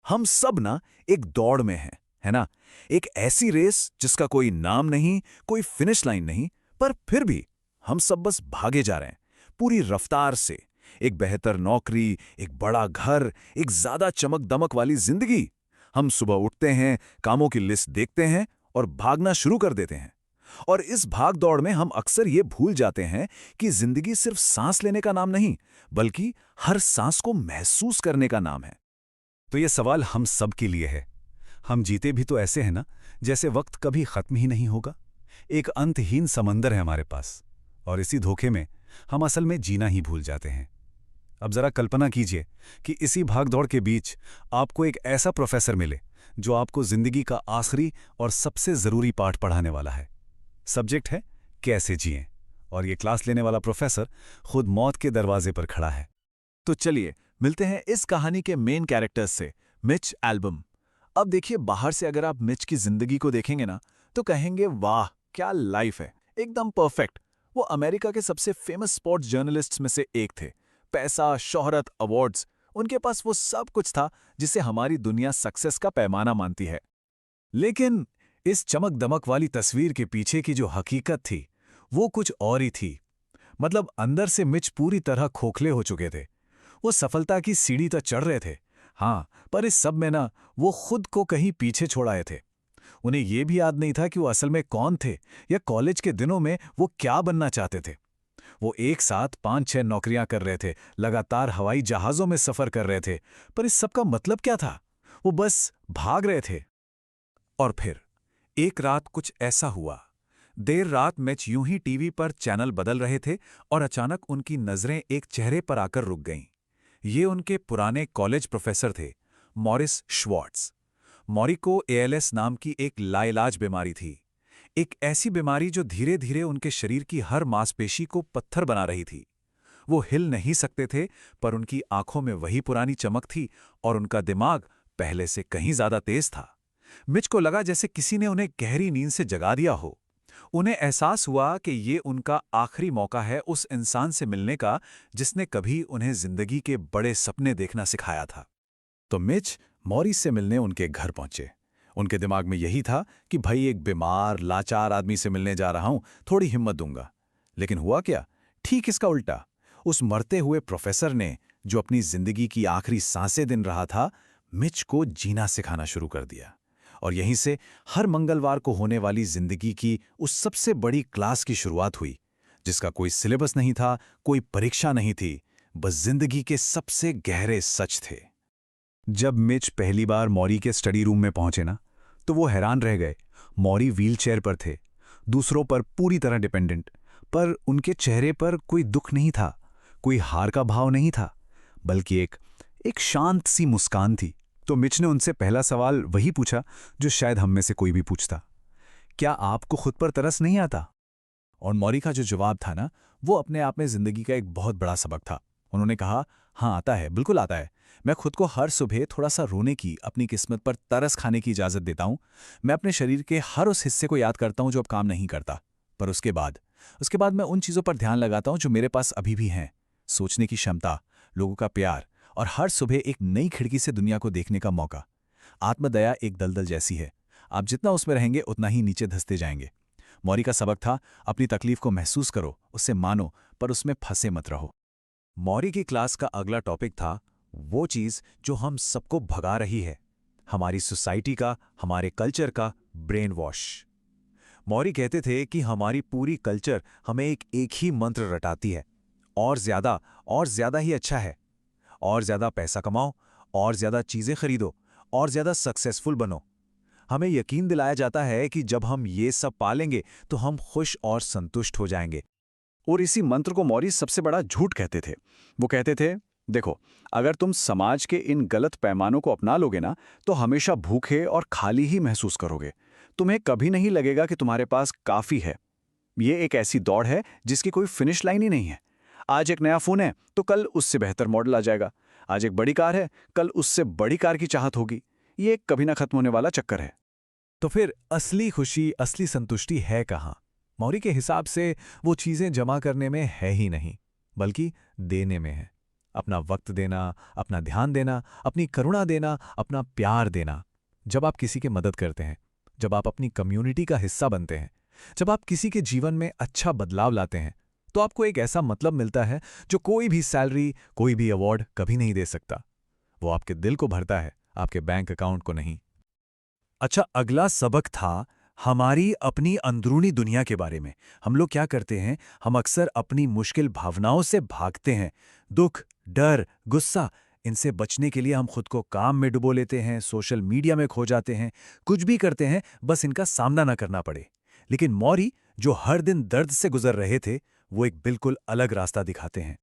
हम सब ना एक दौड़ में हैं, है ना? एक ऐसी रेस जिसका कोई नाम नहीं, कोई फिनिश लाइन नहीं, पर फिर भी हम सब बस भागे जा रहे हैं, पूरी रफ्तार से। एक बेहतर नौकरी, एक बड़ा घर, एक ज्यादा चमक-दमक वाली जिंदगी। हम सुबह उठते हैं, कामों की लिस्ट देखते हैं और भागना शुरू कर देते हैं। और इस भाग-दौड़ में हम अक्सर ये भूल जाते हैं कि जिंदगी सिर्फ सांस लेने का नाम नहीं, बल्कि हर सांस को महसूस करने का नाम है। तो ये सवाल हम सब के लिए है। हम जीते भी तो ऐसे हैं ना, जैसे वक्त कभी खत्म ही नहीं होगा। एक अंतहीन समंदर है हमारे पास, और इसी धोखे में हम असल में जीना ही भूल जाते हैं। अब जरा कल्पना कीजिए कि इसी भागदौड़ के बीच आपको एक ऐसा प्रोफेसर मिले जो आपको जिंदगी का आखिरी और सबसे जरूरी पाठ पढ़ाने वाला है। सब्जेक्ट है कैसे जिएं, और ये क्लास लेने वाला प्रोफेसर खुद मौत के दरवाजे पर खड़ा है। तो चलिए मिलते हैं इस कहानी के मेन कैरेक्टर्स से, मिच एल्बम। अब देखिए, बाहर से अगर आप मिच की जिंदगी को देखेंगे ना, तो कहेंगे वाह क्या लाइफ है, एकदम परफेक्ट। वो अमेरिका के सबसे फेमस स्पोर्ट्स जर्नलिस्ट्स में से एक थे। पैसा, शोहरत, अवार्ड्स, उनके पास वो सब कुछ था जिसे हमारी दुनिया सक्सेस का पैमाना मानती है। लेकिन इस चमक दमक वाली तस्वीर के पीछे की जो हकीकत थी, वो कुछ और ही थी। मतलब अंदर से मिच पूरी तरह खोखले हो चुके थे। वो सफलता की सीढ़ी तक चढ़ रहे थे, हाँ, पर इस सब में ना वो खुद को कहीं पीछे छोड़ आए थे। उन्हें यह भी याद नहीं था कि वो असल में कौन थे, या कॉलेज के दिनों में वो क्या बनना चाहते थे। वो एक साथ 5-6 नौकरियां कर रहे थे, लगातार हवाई जहाजों में सफर कर रहे थे, पर इस सब का मतलब क्या था? वो बस भाग रहे थे। और फिर एक रात कुछ ऐसा हुआ। देर रात मैच यूं ही टीवी पर चैनल बदल रहे थे और अचानक उनकी नजरें एक चेहरे पर आकर रुक गईं। ये उनके पुराने कॉलेज प्रोफेसर थे, मॉरिस श्वार्ट्ज। मॉरी को एएलएस नाम की एक लाइलाज बीमारी थी। एक ऐसी बीमारी जो धीरे धीरे उनके शरीर की हर मांसपेशी को पत्थर बना रही थी। वो हिल नहीं सकते थे, पर उनकी आंखों में वही पुरानी चमक थी और उनका दिमाग पहले से कहीं ज्यादा तेज था। मिच को लगा जैसे किसी ने उन्हें गहरी नींद से जगा दिया हो। उन्हें एहसास हुआ कि ये उनका आखिरी मौका है उस इंसान से मिलने का जिसने कभी उन्हें जिंदगी के बड़े सपने देखना सिखाया था। तो मिच मॉरिस से मिलने उनके घर पहुंचे। उनके दिमाग में यही था कि भाई, एक बीमार लाचार आदमी से मिलने जा रहा हूं, थोड़ी हिम्मत दूंगा। लेकिन हुआ क्या? ठीक इसका उल्टा। उस मरते हुए प्रोफेसर ने, जो अपनी जिंदगी की आखिरी सांसें गिन रहा था, मिच को जीना सिखाना शुरू कर दिया। और यहीं से हर मंगलवार को होने वाली जिंदगी की उस सबसे बड़ी क्लास की शुरुआत हुई, जिसका कोई सिलेबस नहीं था, कोई परीक्षा नहीं थी, बस जिंदगी के सबसे गहरे सच थे। जब मिच पहली बार मॉरी के स्टडी रूम में पहुंचे ना, तो वो हैरान रह गए। मॉरी व्हीलचेयर पर थे, दूसरों पर पूरी तरह डिपेंडेंट, पर उनके चेहरे पर कोई दुख नहीं था, कोई हार का भाव नहीं था, बल्कि एक शांत सी मुस्कान थी। तो मिच ने उनसे पहला सवाल वही पूछा जो शायद हम में से कोई भी पूछता, क्या आपको खुद पर तरस नहीं आता? और मॉरी का जो जवाब था ना, वो अपने आप में जिंदगी का एक बहुत बड़ा सबक था। उन्होंने कहा, हाँ आता है, बिल्कुल आता है। मैं खुद को हर सुबह थोड़ा सा रोने की, अपनी किस्मत पर तरस खाने की इजाजत देता हूं। मैं अपने शरीर के हर उस हिस्से को याद करता हूं जो अब काम नहीं करता, पर उसके बाद मैं उन चीजों पर ध्यान लगाता हूं जो मेरे पास अभी भी हैं। सोचने की क्षमता, लोगों का प्यार, और हर सुबह एक नई खिड़की से दुनिया को देखने का मौका। आत्मदया एक दलदल जैसी है, आप जितना उसमें रहेंगे उतना ही नीचे धंसते जाएंगे। मौरी का सबक था, अपनी तकलीफ को महसूस करो, उसे मानो, पर उसमें फंसे मत रहो। मौरी की क्लास का अगला टॉपिक था वो चीज जो हम सबको भगा रही है, हमारी सोसाइटी का, हमारे कल्चर का ब्रेन वॉश। मौरी कहते थे कि हमारी पूरी कल्चर हमें एक ही मंत्र रटाती है, और ज्यादा ही अच्छा है। और ज्यादा पैसा कमाओ, और ज्यादा चीजें खरीदो, और ज्यादा सक्सेसफुल बनो। हमें यकीन दिलाया जाता है कि जब हम ये सब पालेंगे तो हम खुश और संतुष्ट हो जाएंगे। और इसी मंत्र को मौरी सबसे बड़ा झूठ कहते थे। वो कहते थे, देखो, अगर तुम समाज के इन गलत पैमानों को अपना लोगे ना, तो हमेशा भूखे और खाली ही महसूस करोगे। तुम्हें कभी नहीं लगेगा कि तुम्हारे पास काफी है। ये एक ऐसी दौड़ है जिसकी कोई फिनिश लाइन ही नहीं है। आज एक नया फोन है तो कल उससे बेहतर मॉडल आ जाएगा। आज एक बड़ी कार है, कल उससे बड़ी कार की चाहत होगी। ये एक कभी ना खत्म होने वाला चक्कर है। तो फिर असली खुशी, असली संतुष्टि है कहाँ? मौरी के हिसाब से वो चीजें जमा करने में है ही नहीं, बल्कि देने में है। अपना वक्त देना, अपना ध्यान देना, अपनी करुणा देना, अपना प्यार देना। जब आप किसी की मदद करते हैं, जब आप अपनी कम्युनिटी का हिस्सा बनते हैं, जब आप किसी के जीवन में अच्छा बदलाव लाते हैं, तो आपको एक ऐसा मतलब मिलता है जो कोई भी सैलरी, कोई भी अवार्ड कभी नहीं दे सकता। वो आपके दिल को भरता है, आपके बैंक अकाउंट को नहीं। अच्छा, अगला सबक था हमारी अपनी अंदरूनी दुनिया के बारे में। हम लोग क्या करते हैं, हम अक्सर अपनी मुश्किल भावनाओं से भागते हैं। दुख, डर, गुस्सा, इनसे बचने के लिए हम खुद को काम में डुबो लेते हैं, सोशल मीडिया में खो जाते हैं, कुछ भी करते हैं बस इनका सामना ना करना पड़े। लेकिन मौरी, जो हर दिन दर्द से गुजर रहे थे, वो एक बिल्कुल अलग रास्ता दिखाते हैं।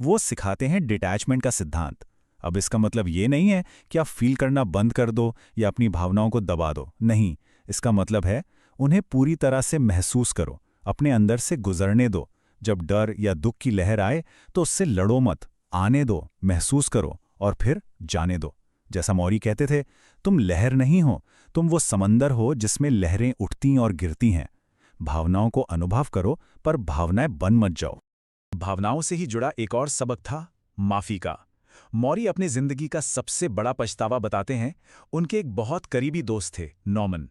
वो सिखाते हैं डिटैचमेंट का सिद्धांत। अब इसका मतलब ये नहीं है कि आप फील करना बंद कर दो या अपनी भावनाओं को दबा दो। नहीं, इसका मतलब है उन्हें पूरी तरह से महसूस करो, अपने अंदर से गुजरने दो। जब डर या दुख की लहर आए तो उससे लड़ो मत, आने दो, महसूस करो और फिर जाने दो। जैसा मौरी कहते थे, तुम लहर नहीं हो, तुम वो समंदर हो जिसमें लहरें उठती और गिरती हैं। भावनाओं को अनुभव करो, पर भावनाएं बन मत जाओ। भावनाओं से ही जुड़ा एक और सबक था माफी का। मौरी अपनी जिंदगी का सबसे बड़ा पछतावा बताते हैं। उनके एक बहुत करीबी दोस्त थे, नॉर्मन।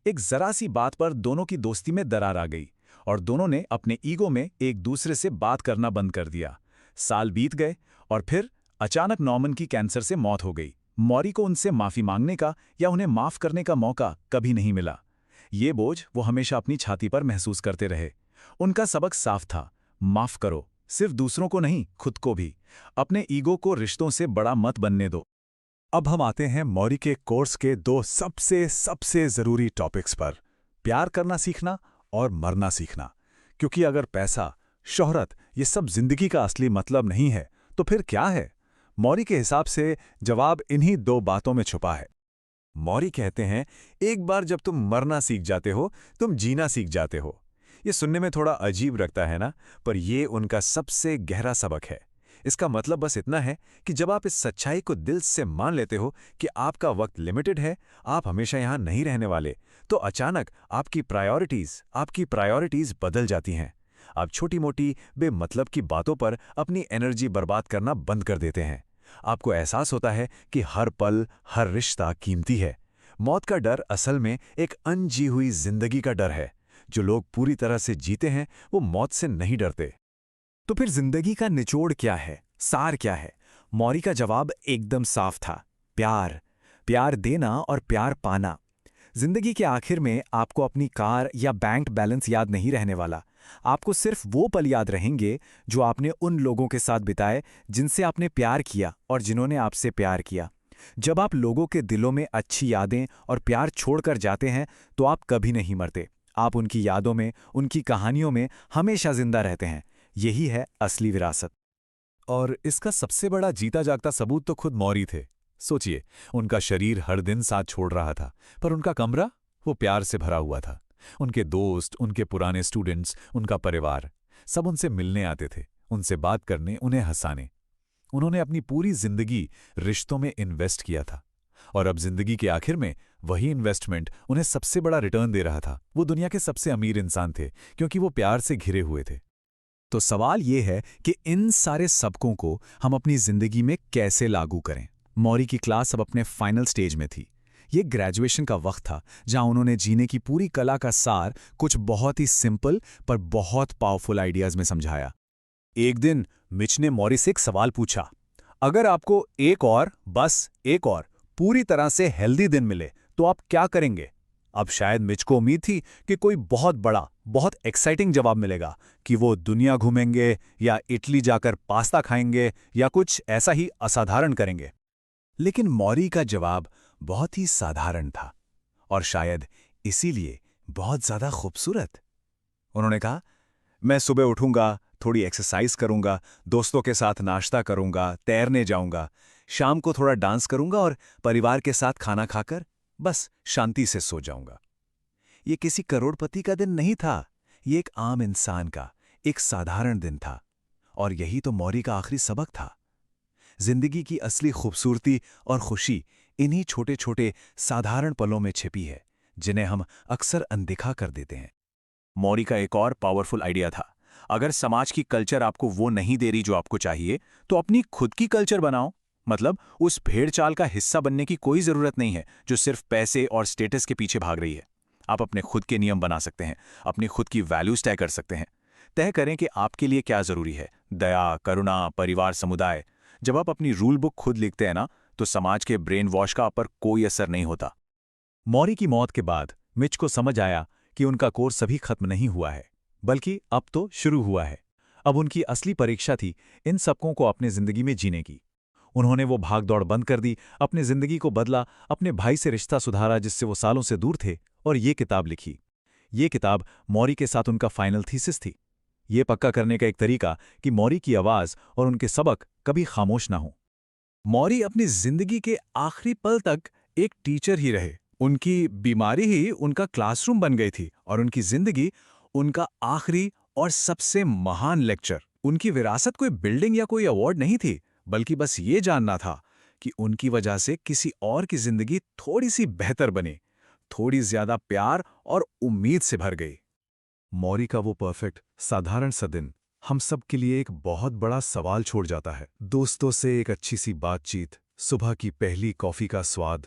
एक जरा सी बात पर दोनों की दोस्ती में दरार आ गई और दोनों ने अपने ईगो में एक दूसरे से बात करना बंद कर दिया। साल बीत गए और फिर अचानक नॉर्मन की कैंसर से मौत हो गई। मौरी को उनसे माफी मांगने का या उन्हें माफ करने का मौका कभी नहीं मिला। ये बोझ वो हमेशा अपनी छाती पर महसूस करते रहे। उनका सबक साफ था, माफ करो, सिर्फ दूसरों को नहीं, खुद को भी। अपने ईगो को रिश्तों से बड़ा मत बनने दो। अब हम आते हैं मौरी के कोर्स के दो सबसे ज़रूरी टॉपिक्स पर, प्यार करना सीखना और मरना सीखना। क्योंकि अगर पैसा, शोहरत ये सब जिंदगी का असली मतलब नहीं है, तो फिर क्या है? मौरी के हिसाब से जवाब इन्हीं दो बातों में छुपा है। मौरी कहते हैं, एक बार जब तुम मरना सीख जाते हो, तुम जीना सीख जाते हो। ये सुनने में थोड़ा अजीब लगता है ना, पर ये उनका सबसे गहरा सबक है। इसका मतलब बस इतना है कि जब आप इस सच्चाई को दिल से मान लेते हो कि आपका वक्त लिमिटेड है, आप हमेशा यहाँ नहीं रहने वाले, तो अचानक आपकी प्रायोरिटीज बदल जाती हैं। आप छोटी-मोटी बेमतलब की बातों पर अपनी एनर्जी बर्बाद करना बंद कर देते हैं। आपको एहसास होता है कि हर पल, हर रिश्ता कीमती है। मौत का डर असल में एक अनजी हुई जिंदगी का डर है। जो लोग पूरी तरह से जीते हैं, वो मौत से नहीं डरते। तो फिर जिंदगी का निचोड़ क्या है, सार क्या है? मौरी का जवाब एकदम साफ था, प्यार। प्यार देना और प्यार पाना। जिंदगी के आखिर में आपको अपनी कार या बैंक बैलेंस याद नहीं रहने वाला। आपको सिर्फ वो पल याद रहेंगे जो आपने उन लोगों के साथ बिताए जिनसे आपने प्यार किया और जिन्होंने आपसे प्यार किया। जब आप लोगों के दिलों में अच्छी यादें और प्यार छोड़कर जाते हैं, तो आप कभी नहीं मरते। आप उनकी यादों में, उनकी कहानियों में हमेशा जिंदा रहते हैं। यही है असली विरासत। और इसका सबसे बड़ा जीता जागता सबूत तो खुद मौरी थे। सोचिए, उनका शरीर हर दिन साथ छोड़ रहा था, पर उनका कमरा, वो प्यार से भरा हुआ था। उनके दोस्त, उनके पुराने स्टूडेंट्स, उनका परिवार, सब उनसे मिलने आते थे, उनसे बात करने, उन्हें हंसाने। उन्होंने अपनी पूरी जिंदगी रिश्तों में इन्वेस्ट किया था, और अब जिंदगी के आखिर में वही इन्वेस्टमेंट उन्हें सबसे बड़ा रिटर्न दे रहा था। वो दुनिया के सबसे अमीर इंसान थे, क्योंकि वो प्यार से घिरे हुए थे। तो सवाल ये है कि इन सारे सबकों को हम अपनी जिंदगी में कैसे लागू करें। मौरी की क्लास अब अपने फाइनल स्टेज में थी। ये ग्रेजुएशन का वक्त था, जहां उन्होंने जीने की पूरी कला का सार कुछ बहुत ही सिंपल पर बहुत पावरफुल आइडियाज में समझाया। एक दिन मिच ने मौरी से एक सवाल पूछा, अगर आपको बस एक और पूरी तरह से हेल्दी दिन मिले, तो आप क्या करेंगे? अब शायद मिच को उम्मीद थी कि कोई बहुत बड़ा, बहुत एक्साइटिंग जवाब मिलेगा, कि वो दुनिया घूमेंगे या इटली जाकर पास्ता खाएंगे या कुछ ऐसा ही असाधारण करेंगे। लेकिन मौरी का जवाब बहुत ही साधारण था, और शायद इसीलिए बहुत ज्यादा खूबसूरत। उन्होंने कहा, मैं सुबह उठूंगा, थोड़ी एक्सरसाइज करूंगा, दोस्तों के साथ नाश्ता करूंगा, तैरने जाऊंगा, शाम को थोड़ा डांस करूंगा और परिवार के साथ खाना खाकर बस शांति से सो जाऊंगा। ये किसी करोड़पति का दिन नहीं था, ये एक आम इंसान का एक साधारण दिन था। और यही तो मौरी का आखिरी सबक था। जिंदगी की असली खूबसूरती और खुशी इन्हीं छोटे छोटे साधारण पलों में छिपी है, जिन्हें हम अक्सर अनदेखा कर देते हैं। मौरी का एक और पावरफुल आइडिया था, अगर समाज की कल्चर आपको वो नहीं दे रही जो आपको चाहिए, तो अपनी खुद की कल्चर बनाओ। मतलब उस भेड़ चाल का हिस्सा बनने की कोई जरूरत नहीं है जो सिर्फ पैसे और स्टेटस के पीछे भाग रही है। आप अपने खुद के नियम बना सकते हैं, अपनी खुद की वैल्यूज तय कर सकते हैं। तय करें कि आपके लिए क्या जरूरी है, दया, करुणा, परिवार, समुदाय। जब आप अपनी रूल बुक खुद लिखते हैं ना, तो समाज के ब्रेन वॉश का आप पर कोई असर नहीं होता। मौरी की मौत के बाद मिच को समझ आया कि उनका कोर्स अभी खत्म नहीं हुआ है, बल्कि अब तो शुरू हुआ है। अब उनकी असली परीक्षा थी इन सबकों को अपने जिंदगी में जीने की। उन्होंने वो भागदौड़ बंद कर दी, अपनी जिंदगी को बदला, अपने भाई से रिश्ता सुधारा जिससे वो सालों से दूर थे, और ये किताब लिखी। ये किताब मौरी के साथ उनका फाइनल थीसिस थी। ये पक्का करने का एक तरीका कि मौरी की आवाज और उनके सबक कभी खामोश ना हो। मौरी अपनी जिंदगी के आखिरी पल तक एक टीचर ही रहे। उनकी बीमारी ही उनका क्लासरूम बन गई थी और उनकी जिंदगी उनका आखिरी और सबसे महान लेक्चर। उनकी विरासत कोई बिल्डिंग या कोई अवार्ड नहीं थी, बल्कि बस ये जानना था कि उनकी वजह से किसी और की जिंदगी थोड़ी सी बेहतर बने, थोड़ी ज्यादा प्यार और उम्मीद से भर गई। मौरी का वो परफेक्ट साधारण सा दिन हम सब के लिए एक बहुत बड़ा सवाल छोड़ जाता है। दोस्तों से एक अच्छी सी बातचीत, सुबह की पहली कॉफी का स्वाद,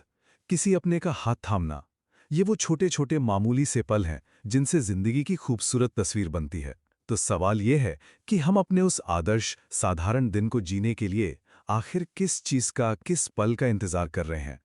किसी अपने का हाथ थामना, ये वो छोटे छोटे मामूली से पल हैं जिनसे जिंदगी की खूबसूरत तस्वीर बनती है। तो सवाल ये है कि हम अपने उस आदर्श साधारण दिन को जीने के लिए आखिर किस चीज का, किस पल का इंतजार कर रहे हैं।